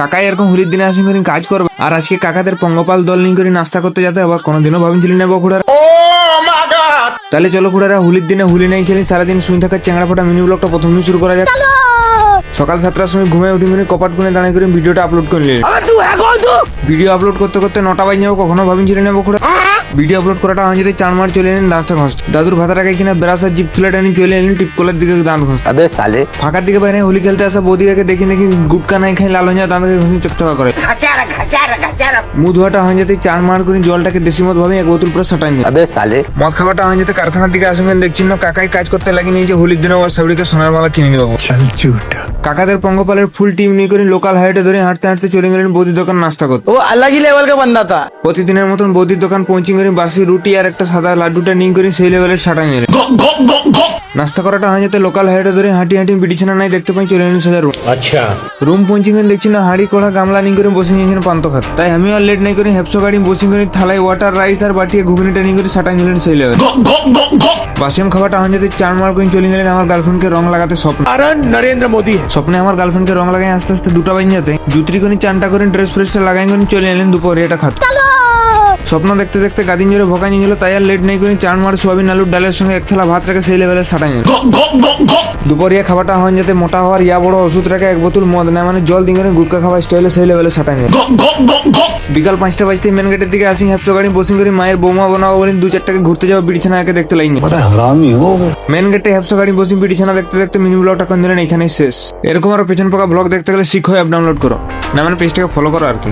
কাকাই এরকম হোলির দিনে আসি করে কাজ করবে, আর আজকে কাকাদের পঙ্গপাল দল নিয়ে করে নাস্তা করতে যেতে আবার কোনোদিনও ভাবছিলি না বকুড়ারা। তাহলে চলো কুড়ারা হোলির দিনে হোলি নাই খেলি, সারাদিন শুনে থাকার চ্যাংড়া ফোটা মিনি ব্লগটা প্রথম দিন শুরু করা যাক। সকাল 7টার সময় ঘুমে উঠি করে কপাট গুনে দাঁড়িয়ে করে ভিডিওটা আপলোড করে নিলেন। ভিডিও আপলোড করতে করতে 9টা বাজে যাবো, কখনো ভাবিছিলি না বকুড়া। ভিডিও আপলোড করাটা হয় যদি 4 মার চলে এলেন দাঁতটা ঘষতে। দাদুর ভাতাটাকে কিনা বেরাসার জিপ ফ্ল্যাট আনি চলে এলেন টিপকলের দিকে দাঁত ঘষতে। अबे साले ফাঁকার দিকে বাইরে হোলি খেলতে আসা বৌদিকে দেখি নাকি গুটকা নাই খাই লাল হয়ে দাঁতকে ঘষে চকচকা করে। মুখ ধোয়াটা হয় যেতে 4 মার করে জলটাকে দেশি মদ ভাবে এক বোতল পুরো সাটাই নিল। अबे साले মদ খাবারটা হয় যেতে কারখানার দিকে আসবেন দেখছেন না কাকাই কাজ করতে লাগিনি যে হোলির দিনে ওর সাবড়িকে সোনার মালা কিনে নিব। কাকাদের পঙ্গপালের ফুল টিম নিয়ে করে লোকাল হাইটে ধরে হাঁটতে হাঁটতে চলে গেলেন বৌদির দোকান নাস্তা করতে। वो अलग ही लेवल का बंदा था। প্রতিদিনের মতন বৌদির দোকান পৌঁছে করে বাসি রুটি আর একটা সাদা লাড্ডুটা নিয়ে করে সেই লেভেলের সাটাই নিলেন। নাস্তা করাটা হয় যেতে লোকাল হাইটে ধরে হাঁটি হাঁটি বিড়িছানা নাই দেখতে পাই চলে এলেন সোজা রুম। রুম পৌঁছে করে দেখছি না হাঁড়ি কড়া গামলা নিয়ে করে বসে নিয়েছেন পান্ত খাত। তাই আমি আর লেট নাই করে হেপসো গাড়ি বসে করে থালায় ওয়াটার রাইস আর বাটিয়ে ঘুগনিটা নিয়ে করে সাটাই নিলেন সেই লেভেল। বাসিম খাবারটা হয় যেতে 4 মার করে চলে গেলেন আমার গার্লফ্রেন্ডকে রং লাগাতে স্বপ্ন। नरेंद्र मोदी है। স্বপ্নে আমার গার্লফ্রেন্ডকে রং লাগাই আস্তে আস্তে 2টা বাজে যেতে জুতরি করে চানটা করে ড্রেস ফ্রেসটা লাগাই করে চলে এলেন দুপুরে এটা খাত। স্বপ্ন দেখতে দেখতে গাদিন জোরে ভোকা নিয়ে গেল, তাই আর লেট নেই করে 4 মার সোয়াবিন আলুর ডালের সঙ্গে এক থালা ভাত রেখে সেই লেভেলে সাটাই নিল। দুপুরিয়া খাবারটা হয় যাতে মোটা হওয়ার ইয়া বড় ওষুধ রেখে এক বোতল মদ নেয় মানে জল দিয়ে গুটকা খাওয়া স্টাইলে সেই লেভেলে সাটাই নিল। বিকাল 5টা বাজতে মেন গেটের দিকে আসি হেপসো গাড়ি বসে করে মায়ের বৌমা বানাবো বলে 2-4টাকে ঘুরতে যাওয়া বিড়িছানা একে দেখতে লাইনি। মেন গেটে হেপসো গাড়ি বসে বিড়িছানা দেখতে দেখতে মিনি ব্লগটা কোন দিলেন এখানেই শেষ। এরকম আরো পেছন পাকা ব্লগ দেখতে গেলে শিখো অ্যাপ ডাউনলোড করো, না মানে পেজটাকে ফলো করো আর কি।